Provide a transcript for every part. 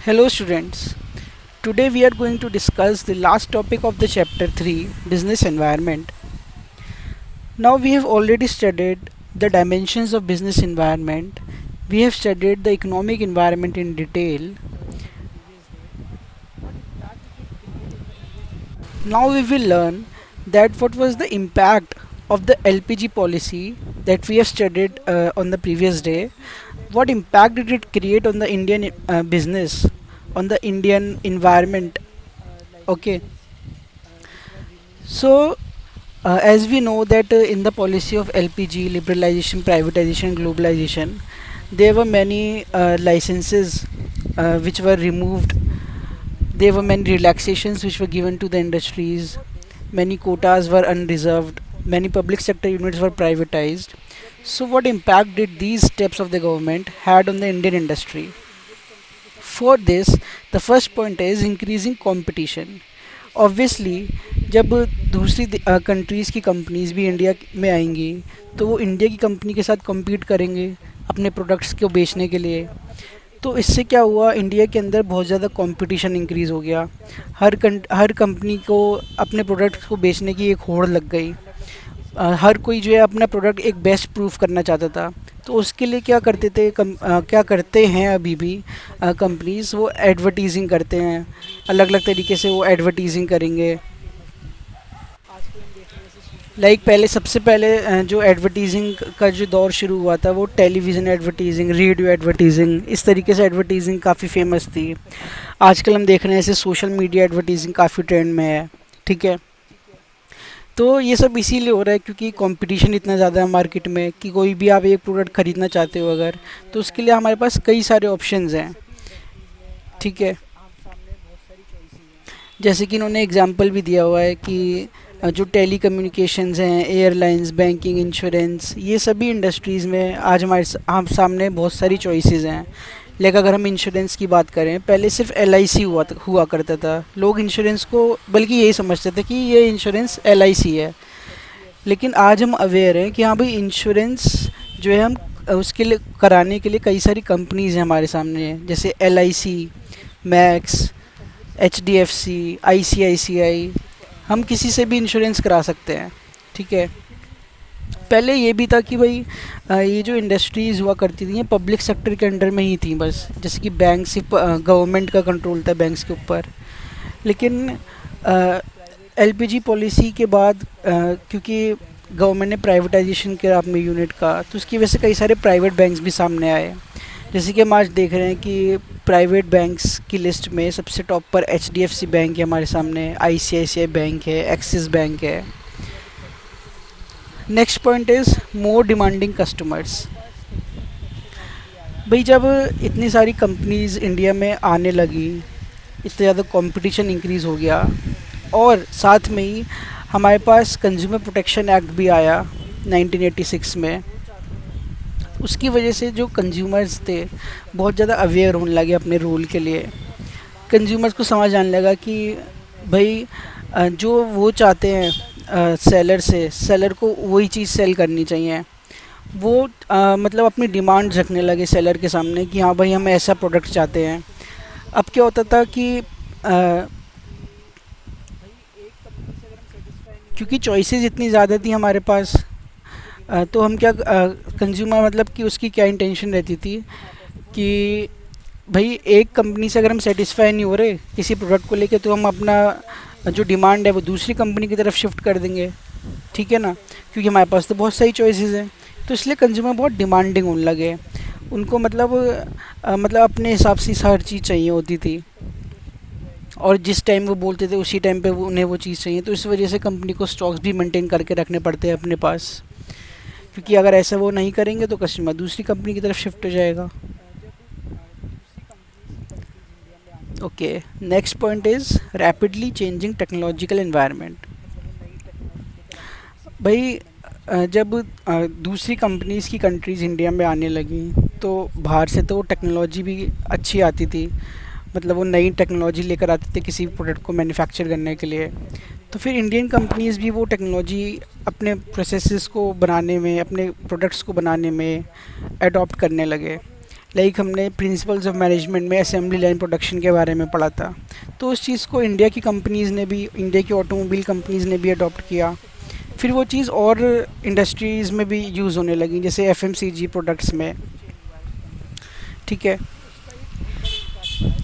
Hello students. Today we are going to discuss the last topic of the chapter 3, business environment. Now we have already studied the dimensions of business environment. We have studied the economic environment in detail. Now we will learn that what was the impact of the LPG policy that we have studied on the previous day. What impact did it create on the Indian business, on the Indian environment? Okay. So as we know that in the policy of LPG, liberalization, privatization, globalization, there were many licenses which were removed. There were many relaxations which were given to the industries. Many quotas were unreserved. Many public sector units were privatized. So, what impact did these steps of the government had on the Indian industry? For this, the first point is increasing competition. Obviously जब दूसरी countries की companies भी India में आएंगी तो वो India की company के साथ compete करेंगे अपने प्रोडक्ट्स को बेचने के लिए। तो इससे क्या हुआ, इंडिया के अंदर बहुत ज़्यादा कंपटीशन इंक्रीज़ हो गया। हर कंपनी को अपने प्रोडक्ट्स को बेचने की एक होड़ लग गई। हर कोई जो है अपना प्रोडक्ट एक बेस्ट प्रूफ करना चाहता था। तो उसके लिए क्या करते थे क्या करते हैं अभी भी कंपनीज, वो एडवर्टीजिंग करते हैं। अलग अलग तरीके से वो एडवर्टीजिंग करेंगे। पहले सबसे पहले जो एडवर्टीजिंग का जो दौर शुरू हुआ था वो टेलीविज़न एडवर्टीजिंग, रेडियो एडवर्टीजिंग, इस तरीके से एडवर्टीजिंग काफ़ी फेमस थी। आजकल हम देख रहे हैं ऐसे सोशल मीडिया एडवर्टीजिंग काफ़ी ट्रेंड में है। ठीक है। तो ये सब इसीलिए हो रहा है क्योंकि कंपटीशन इतना ज़्यादा है मार्केट में कि कोई भी आप एक प्रोडक्ट ख़रीदना चाहते हो अगर, तो उसके लिए हमारे पास कई सारे ऑप्शंस हैं। ठीक है। जैसे कि इन्होंने एग्जांपल भी दिया हुआ है कि जो टेली कम्युनिकेशंस हैं, एयरलाइंस, बैंकिंग, इंश्योरेंस, ये सभी इंडस्ट्रीज़ में आज हम सामने बहुत सारी चॉइसेस हैं। लेकिन अगर हम इंश्योरेंस की बात करें, पहले सिर्फ LIC हुआ करता था। लोग इंश्योरेंस को बल्कि यही समझते थे कि ये इंश्योरेंस LIC है। लेकिन आज हम अवेयर हैं कि हाँ भाई, इंश्योरेंस जो है हम उसके लिए कराने के लिए कई सारी कंपनीज़ हैं हमारे सामने, जैसे LIC, मैक्स, HDFC, ICICI। हम किसी से भी इंश्योरेंस करा सकते हैं। ठीक है। पहले ये भी था कि भाई ये जो इंडस्ट्रीज़ हुआ करती थी ये पब्लिक सेक्टर के अंडर में ही थी बस। जैसे कि बैंक सिर्फ गवर्नमेंट का कंट्रोल था बैंक्स के ऊपर। लेकिन LPG पॉलिसी के बाद क्योंकि गवर्नमेंट ने प्राइवेटाइजेशन किया अपने यूनिट का, तो उसकी वजह से कई सारे प्राइवेट बैंक्स भी सामने आए। जैसे कि हम आज देख रहे हैं कि प्राइवेट बैंक्स की लिस्ट में सबसे टॉप पर HDFC बैंक है हमारे सामने, ICICI बैंक है, एक्सिस बैंक है। Next point is more demanding customers. भाई जब इतनी सारी कंपनीज़ इंडिया में आने लगी, इतना ज़्यादा कंपटीशन इंक्रीज़ हो गया, और साथ में ही हमारे पास कंज्यूमर प्रोटेक्शन एक्ट भी आया 1986 में। उसकी वजह से जो कंज्यूमर्स थे बहुत ज़्यादा अवेयर होने लगे अपने रोल के लिए। कंज्यूमर्स को समझ आने लगा कि भाई जो वो चाहते हैं सेलर को वही चीज़ सेल करनी चाहिए। वो मतलब अपनी डिमांड रखने लगे सेलर के सामने कि हाँ भाई, हम ऐसा प्रोडक्ट चाहते हैं। अब क्या होता था कि क्योंकि चॉइसेस इतनी ज़्यादा थी हमारे पास, तो हम क्या कंज्यूमर मतलब कि उसकी क्या इंटेंशन रहती थी कि भाई एक कंपनी से अगर हम सेटिस्फाई नहीं हो रहे किसी प्रोडक्ट को लेके, तो हम अपना जो डिमांड है वो दूसरी कंपनी की तरफ शिफ्ट कर देंगे। ठीक है ना, क्योंकि हमारे पास तो बहुत सारी चॉइसेस हैं। तो इसलिए कंज्यूमर बहुत डिमांडिंग होने लगे। उनको मतलब अपने हिसाब से हर चीज़ चाहिए होती थी, और जिस टाइम वो बोलते थे उसी टाइम पे उन्हें वो चीज़ चाहिए। तो इस वजह से कंपनी को स्टॉक्स भी मेंटेन करके रखने पड़ते हैं अपने पास, क्योंकि अगर ऐसा वो नहीं करेंगे तो कस्टमर दूसरी कंपनी की तरफ शिफ्ट हो जाएगा। Okay. Next point is rapidly changing technological environment. भाई जब दूसरी कंपनीज़ की कंट्रीज़ इंडिया में आने लगी तो बाहर से तो टेक्नोलॉजी भी अच्छी आती थी। मतलब वो नई टेक्नोलॉजी लेकर आते थे किसी भी प्रोडक्ट को मैन्युफैक्चर करने के लिए। तो फिर इंडियन कंपनीज़ भी वो टेक्नोलॉजी अपने प्रोसेसेस को बनाने में, अपने प्रोडक्ट्स को बनाने में अडॉप्ट करने लगे। लाइक हमने प्रिंसिपल्स ऑफ मैनेजमेंट में असेंबली लाइन प्रोडक्शन के बारे में पढ़ा था। तो उस चीज़ को इंडिया की कंपनीज़ ने भी, इंडिया की ऑटोमोबाइल कंपनीज़ ने भी अडॉप्ट किया। फिर वो चीज़ और इंडस्ट्रीज़ में भी यूज़ होने लगी, जैसे एफएमसीजी प्रोडक्ट्स में। ठीक है।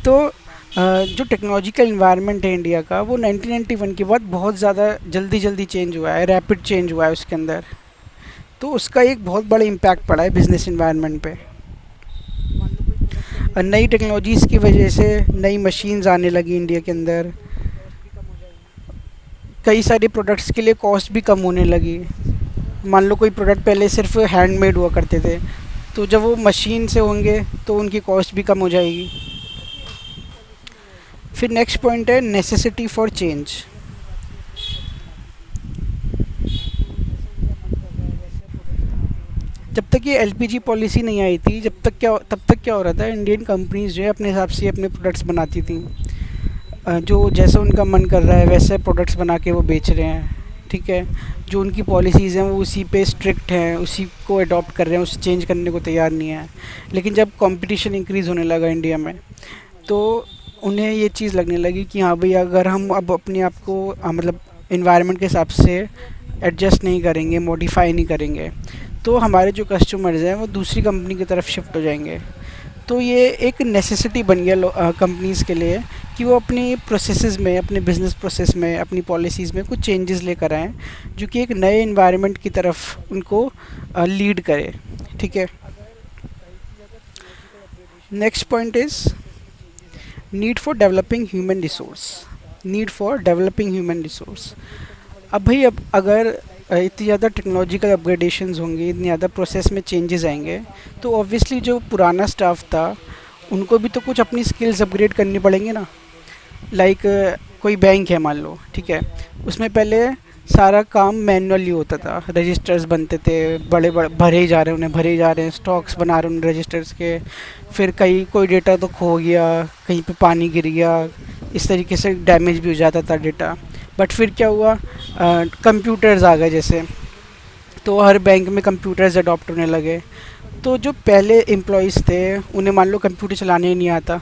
तो जो टेक्नोलॉजिकल इन्वायरमेंट है इंडिया का, वो 1991 के बाद बहुत ज़्यादा जल्दी जल्दी चेंज हुआ है, रैपिड चेंज हुआ है उसके अंदर। तो उसका एक बहुत बड़ा इम्पैक्ट पड़ा है बिजनेस इन्वायरमेंट पे। और नई टेक्नोलॉजीज़ की वजह से नई मशीन्स आने लगी इंडिया के अंदर। कई सारे प्रोडक्ट्स के लिए कॉस्ट भी कम होने लगी। मान लो कोई प्रोडक्ट पहले सिर्फ हैंडमेड हुआ करते थे, तो जब वो मशीन से होंगे तो उनकी कॉस्ट भी कम हो जाएगी। फिर नेक्स्ट पॉइंट है नेसेसिटी फॉर चेंज। जब तक ये एलपीजी पॉलिसी नहीं आई थी, तब तक क्या हो रहा था, इंडियन कंपनीज जो है अपने हिसाब से अपने प्रोडक्ट्स बनाती थी। जो जैसा उनका मन कर रहा है वैसे प्रोडक्ट्स बना के वो बेच रहे हैं। ठीक है। जो उनकी पॉलिसीज़ हैं वो उसी पे स्ट्रिक्ट हैं, उसी को अडॉप्ट कर रहे हैं, उसे चेंज करने को तैयार नहीं है। लेकिन जब कंपटीशन इंक्रीज़ होने लगा इंडिया में, तो उन्हें ये चीज़ लगने लगी कि हाँ भाई, अगर हम अब अपने आप को मतलब इन्वायरमेंट के हिसाब से एडजस्ट नहीं करेंगे, मॉडिफाई नहीं करेंगे, तो हमारे जो कस्टमर्स हैं वो दूसरी कंपनी की तरफ शिफ्ट हो जाएंगे। तो ये एक नेसेसिटी बन गया कंपनीज़ के लिए कि वो अपनी प्रोसेसेस में, अपने बिज़नेस प्रोसेस में, अपनी पॉलिसीज़ में कुछ चेंजेस लेकर आएँ, जो कि एक नए इन्वायरमेंट की तरफ उनको लीड करे। ठीक है। Next point is need for developing human resource. Need for developing human resource. अब भाई, अब अगर इतनी ज़्यादा टेक्नोलॉजिकल अपग्रेडेशंस होंगी, इतनी ज़्यादा प्रोसेस में चेंजेस आएंगे, तो ऑब्वियसली जो पुराना स्टाफ था उनको भी तो कुछ अपनी स्किल्स अपग्रेड करनी पड़ेंगी ना। लाइक कोई बैंक है मान लो, ठीक है, उसमें पहले सारा काम मैनुअली होता था, रजिस्टर्स बनते थे, बड़े बड़े भरे ही जा रहे हैं, उन्हें भरे ही जा रहे हैं, स्टॉक्स बना रहे हैं उन रजिस्टर्स के। फिर कोई डेटा तो खो गया, कहीं पे पानी गिर गया, इस तरीके से डैमेज भी हो जाता था डेटा। बट फिर क्या हुआ, कंप्यूटर्स आ गए जैसे, तो हर बैंक में कंप्यूटर्स अडॉप्ट होने लगे। तो जो पहले एम्प्लॉयज़ थे उन्हें मान लो कंप्यूटर चलाने ही नहीं आता,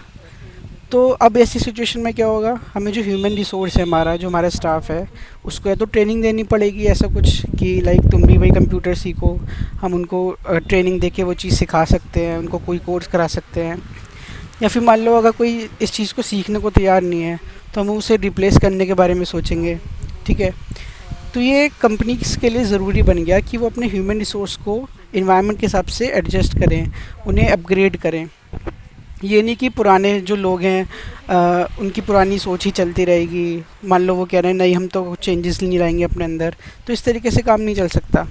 तो अब ऐसी सिचुएशन में क्या होगा, हमें जो ह्यूमन रिसोर्स है हमारा, जो हमारा स्टाफ है, उसको या तो ट्रेनिंग देनी पड़ेगी ऐसा कुछ कि लाइक तुम भी वही कंप्यूटर सीखो। हम उनको ट्रेनिंग दे के वो चीज़ सिखा सकते हैं, उनको कोई कोर्स करा सकते हैं। या फिर मान लो अगर कोई इस चीज़ को सीखने को तैयार नहीं है, तो हम उसे रिप्लेस करने के बारे में सोचेंगे। ठीक है। तो ये कंपनीज़ के लिए ज़रूरी बन गया कि वो अपने ह्यूमन रिसोर्स को इन्वायरमेंट के हिसाब से एडजस्ट करें, उन्हें अपग्रेड करें। ये नहीं कि पुराने जो लोग हैं उनकी पुरानी सोच ही चलती रहेगी। मान लो वो कह रहे हैं नहीं, हम तो चेंजेस नहीं लाएंगे अपने अंदर, तो इस तरीके से काम नहीं चल सकता।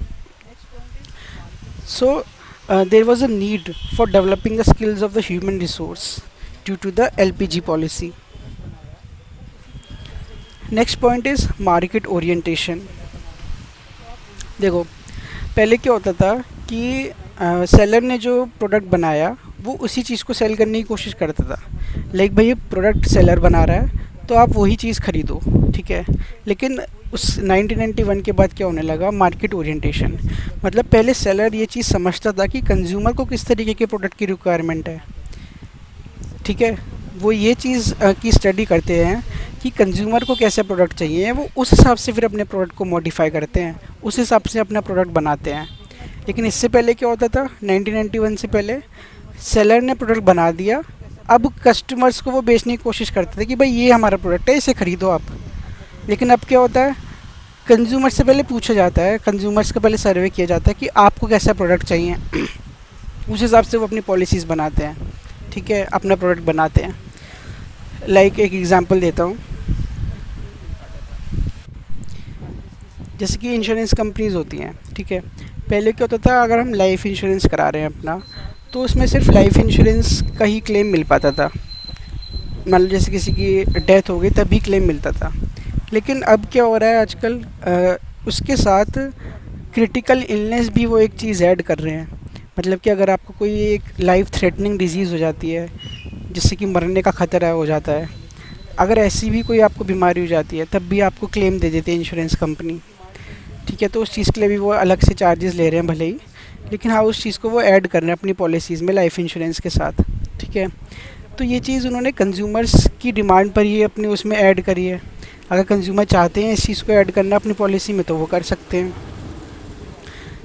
So there was a need for developing the skills of the human resource due to the LPG policy. Next point is market orientation. देखो, पहले क्या होता था कि सेलर ने जो प्रोडक्ट बनाया वो उसी चीज़ को सेल करने की कोशिश करता था। लाइक भाई, ये प्रोडक्ट सेलर बना रहा है तो आप वही चीज़ ख़रीदो। ठीक है। लेकिन उस 1991 के बाद क्या होने लगा, मार्केट ओरिएंटेशन। मतलब पहले सेलर ये चीज़ समझता था कि कंज्यूमर को किस तरीके के प्रोडक्ट की रिक्वायरमेंट है। ठीक है। वो ये चीज़ की स्टडी करते हैं कि कंज्यूमर को कैसे प्रोडक्ट चाहिए, वो उस हिसाब से फिर अपने प्रोडक्ट को मॉडिफाई करते हैं, उस हिसाब से अपना प्रोडक्ट बनाते हैं। लेकिन इससे पहले क्या होता था, 1991 से पहले सेलर ने प्रोडक्ट बना दिया, अब कस्टमर्स को वो बेचने की कोशिश करते थे कि भाई ये हमारा प्रोडक्ट है, इसे ख़रीदो आप। लेकिन अब क्या होता है, कंज्यूमर से पहले पूछा जाता है, कंज्यूमर्स का पहले सर्वे किया जाता है कि आपको कैसा प्रोडक्ट चाहिए। उस हिसाब से वो अपनी पॉलिसीज़ बनाते हैं। ठीक है, अपना प्रोडक्ट बनाते हैं। लाइक एक एग्ज़ाम्पल देता हूँ, जैसे कि इंश्योरेंस कंपनीज़ होती हैं। ठीक है। पहले क्या होता था, अगर हम लाइफ इंश्योरेंस करा रहे हैं अपना, तो उसमें सिर्फ लाइफ इंश्योरेंस का ही क्लेम मिल पाता था। मान लो जैसे किसी की डेथ हो गई तभी क्लेम मिलता था। लेकिन अब क्या हो रहा है आजकल, उसके साथ क्रिटिकल इलनेस भी वो एक चीज़ ऐड कर रहे हैं। मतलब कि अगर आपको कोई एक लाइफ थ्रेटनिंग डिजीज़ हो जाती है, जिससे कि मरने का ख़तरा हो जाता है, अगर ऐसी भी कोई आपको बीमारी हो जाती है, तब भी आपको क्लेम दे देती है इंश्योरेंस कंपनी। ठीक है। तो उस चीज़ के लिए भी वो अलग से चार्जेस ले रहे हैं भले ही, लेकिन हाँ उस चीज़ को वो ऐड कर रहे हैं अपनी पॉलिसीज़ में लाइफ इंश्योरेंस के साथ, ठीक है। तो ये चीज़ उन्होंने कंज्यूमर्स की डिमांड पर ही अपने उसमें ऐड करी है। अगर कंज्यूमर चाहते हैं इस चीज़ को ऐड करना अपनी पॉलिसी में तो वो कर सकते हैं,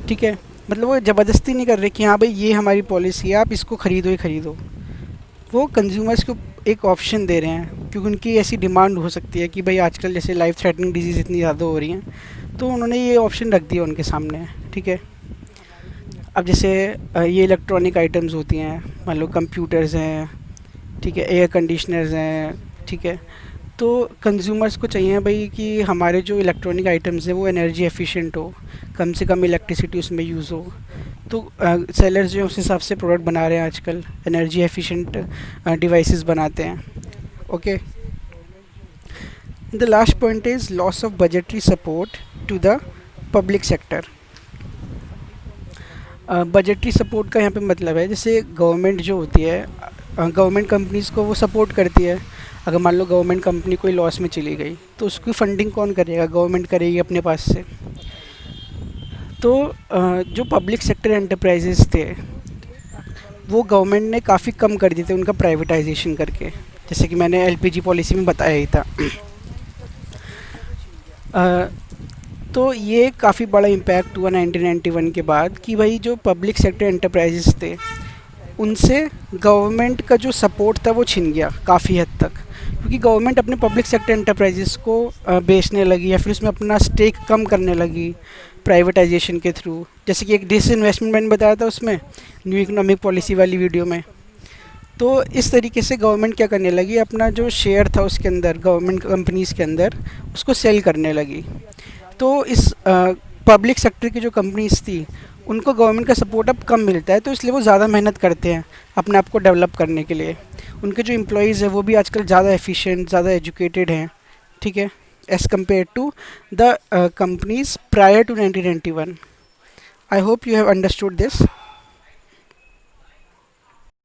ठीक है। मतलब वो ज़बरदस्ती नहीं कर रहे कि हाँ भाई ये हमारी पॉलिसी है आप इसको ख़रीदो ही ख़रीदो। वो कंज्यूमर्स को एक ऑप्शन दे रहे हैं क्योंकि उनकी ऐसी डिमांड हो सकती है कि भाई आजकल जैसे लाइफ थ्रेटनिंग डिजीज़ इतनी ज़्यादा हो रही हैं, तो उन्होंने ये ऑप्शन रख दिया उनके सामने, ठीक है। अब जैसे ये इलेक्ट्रॉनिक आइटम्स होती हैं, मान लो कंप्यूटर्स हैं, ठीक है, एयर कंडीशनर्स हैं, ठीक है। तो कंज्यूमर्स को चाहिए भाई कि हमारे जो इलेक्ट्रॉनिक आइटम्स हैं वो एनर्जी एफिशिएंट हो, कम से कम इलेक्ट्रिसिटी उसमें यूज़ हो। तो सेलर्स जो हैं उस हिसाब से प्रोडक्ट बना रहे हैं आजकल, एनर्जी एफिशिएंट डिवाइसेस बनाते हैं, okay. The last point is loss of budgetary support to the public sector. Budgetary support का यहाँ पे मतलब है जैसे गवर्नमेंट जो होती है, गवर्नमेंट कंपनीज़ को वो सपोर्ट करती है। अगर मान लो गवर्नमेंट कंपनी कोई लॉस में चली गई तो उसकी फंडिंग कौन करेगा, गवर्नमेंट करेगी अपने पास से। तो जो पब्लिक सेक्टर एंटरप्राइजेज़ थे वो गवर्नमेंट ने काफ़ी कम कर दिए थे उनका प्राइवेटाइजेशन करके, जैसे कि मैंने एलपीजी पॉलिसी में बताया ही था। तो ये काफ़ी बड़ा इम्पैक्ट हुआ 1991 के बाद कि भाई जो पब्लिक सेक्टर एंटरप्राइजेज़ थे उनसे गवर्नमेंट का जो सपोर्ट था वो छिन गया काफ़ी हद तक, क्योंकि गवर्नमेंट अपने पब्लिक सेक्टर एंटरप्राइजेस को बेचने लगी या फिर उसमें अपना स्टेक कम करने लगी प्राइवेटाइजेशन के थ्रू। जैसे कि एक डिसइन्वेस्टमेंट मैंने बताया था उसमें न्यू इकोनॉमिक पॉलिसी वाली वीडियो में। तो इस तरीके से गवर्नमेंट क्या करने लगी, अपना जो शेयर था उसके अंदर गवर्नमेंट कंपनीज़ के अंदर उसको सेल करने लगी। तो इस पब्लिक सेक्टर की जो कंपनीज़ थी उनको गवर्नमेंट का सपोर्ट अब कम मिलता है, तो इसलिए वो ज़्यादा मेहनत करते हैं अपने आप को डेवलप करने के लिए। उनके जो एम्प्लॉयज़ हैं वो भी आजकल ज़्यादा एफिशिएंट, ज़्यादा एजुकेटेड हैं, ठीक है, as compare to the companies prior to 1991। I hope you have understood this.